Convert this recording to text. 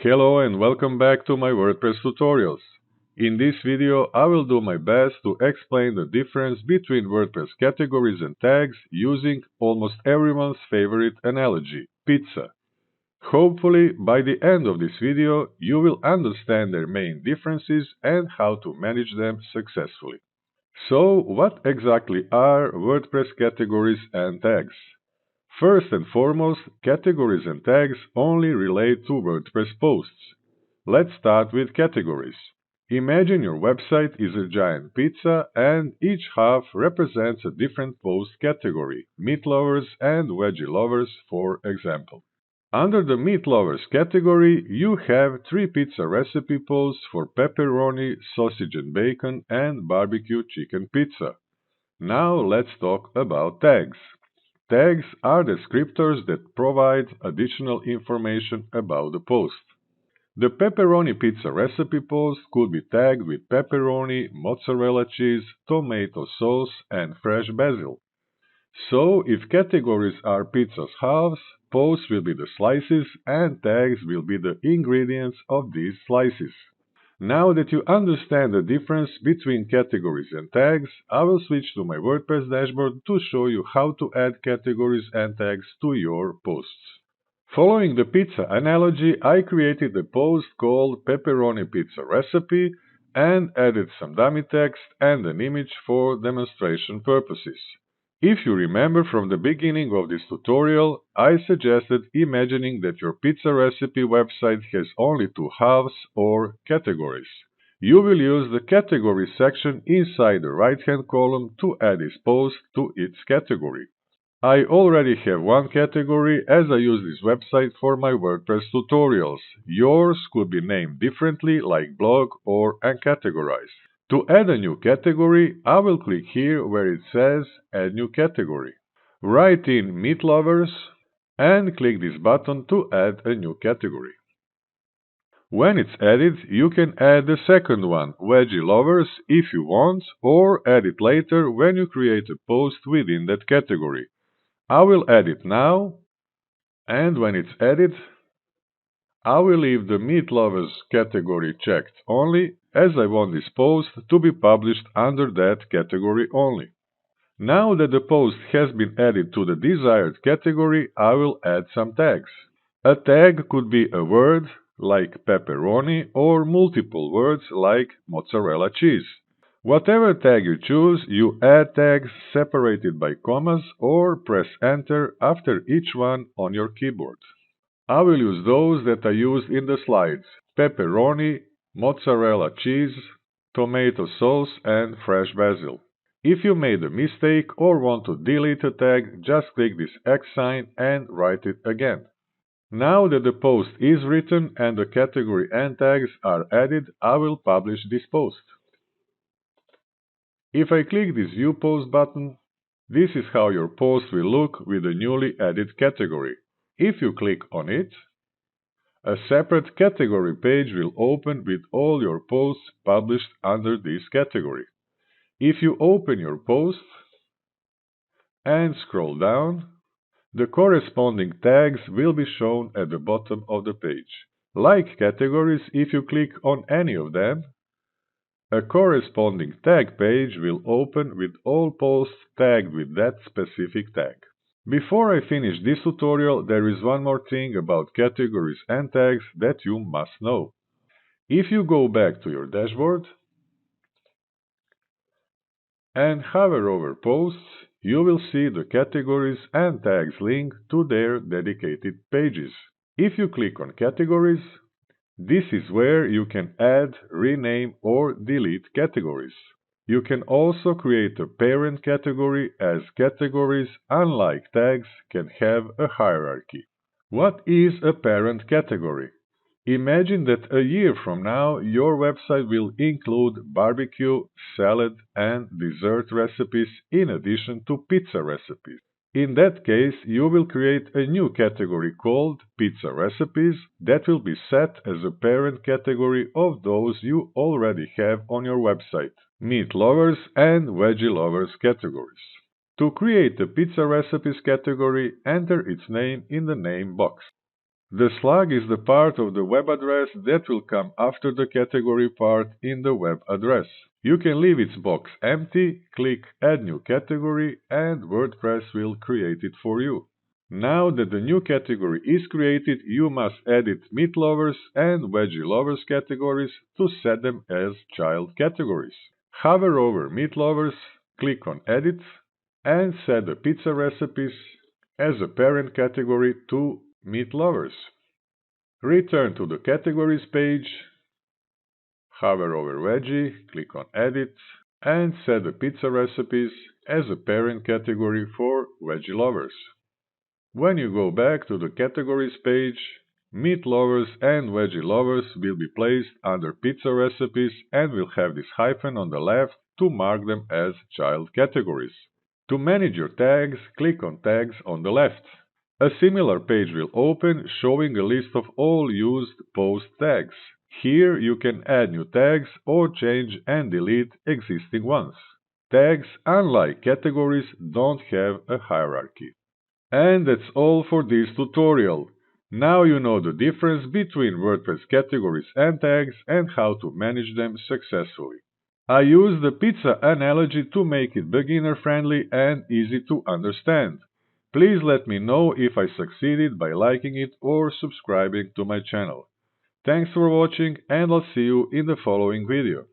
Hello and welcome back to my WordPress tutorials. In this video, I will do my best to explain the difference between WordPress categories and tags using almost everyone's favorite analogy, pizza. Hopefully, by the end of this video, you will understand their main differences and how to manage them successfully. So, what exactly are WordPress categories and tags? First and foremost, categories and tags only relate to WordPress posts. Let's start with categories. Imagine your website is a giant pizza and each half represents a different post category, meat lovers and veggie lovers, for example. Under the meat lovers category, you have 3 pizza recipe posts for pepperoni, sausage and bacon, and barbecue chicken pizza. Now let's talk about tags. Tags are descriptors that provide additional information about the post. The pepperoni pizza recipe post could be tagged with pepperoni, mozzarella cheese, tomato sauce, and fresh basil. So, if categories are pizza's halves, posts will be the slices and tags will be the ingredients of these slices. Now that you understand the difference between categories and tags, I will switch to my WordPress dashboard to show you how to add categories and tags to your posts. Following the pizza analogy, I created a post called Pepperoni Pizza Recipe and added some dummy text and an image for demonstration purposes. If you remember from the beginning of this tutorial, I suggested imagining that your pizza recipe website has only 2 halves or categories. You will use the category section inside the right-hand column to add this post to its category. I already have one category as I use this website for my WordPress tutorials. Yours could be named differently like blog or uncategorized. To add a new category, I will click here where it says Add New Category. Write in Meat Lovers and click this button to add a new category. When it's added, you can add the second one, Veggie Lovers, if you want, or add it later when you create a post within that category. I will add it now, and when it's added, I will leave the Meat Lovers category checked only, as I want this post to be published under that category only. Now that the post has been added to the desired category, I will add some tags. A tag could be a word, like pepperoni, or multiple words, like mozzarella cheese. Whatever tag you choose, you add tags separated by commas or press enter after each one on your keyboard. I will use those that I used in the slides: pepperoni, mozzarella cheese, tomato sauce, and fresh basil. If you made a mistake or want to delete a tag, just click this X sign and write it again. Now that the post is written and the category and tags are added, I will publish this post. If I click this View Post button, this is how your post will look with the newly added category. If you click on it, a separate category page will open with all your posts published under this category. If you open your post and scroll down, the corresponding tags will be shown at the bottom of the page. Like categories, if you click on any of them, a corresponding tag page will open with all posts tagged with that specific tag. Before I finish this tutorial, there is one more thing about categories and tags that you must know. If you go back to your dashboard and hover over posts, you will see the categories and tags link to their dedicated pages. If you click on categories, this is where you can add, rename, or delete categories. You can also create a parent category, as categories, unlike tags, can have a hierarchy. What is a parent category? Imagine that a year from now your website will include barbecue, salad, and dessert recipes in addition to pizza recipes. In that case, you will create a new category called Pizza Recipes that will be set as a parent category of those you already have on your website, Meat Lovers and Veggie Lovers categories. To create the Pizza Recipes category, enter its name in the name box. The slug is the part of the web address that will come after the category part in the web address. You can leave its box empty, click Add New Category, and WordPress will create it for you. Now that the new category is created, you must edit meat lovers and veggie lovers categories to set them as child categories. Hover over meat lovers, click on Edit, and set the pizza recipes as a parent category to meat lovers. Return to the categories page, hover over veggie, click on Edit, and set the pizza recipes as a parent category for veggie lovers. When you go back to the categories page, meat lovers and veggie lovers will be placed under pizza recipes and will have this hyphen on the left to mark them as child categories. To manage your tags, click on Tags on the left. A similar page will open showing a list of all used post tags. Here you can add new tags or change and delete existing ones. Tags, unlike categories, don't have a hierarchy. And that's all for this tutorial. Now you know the difference between WordPress categories and tags and how to manage them successfully. I use the pizza analogy to make it beginner-friendly and easy to understand. Please let me know if I succeeded by liking it or subscribing to my channel. Thanks for watching and I'll see you in the following video.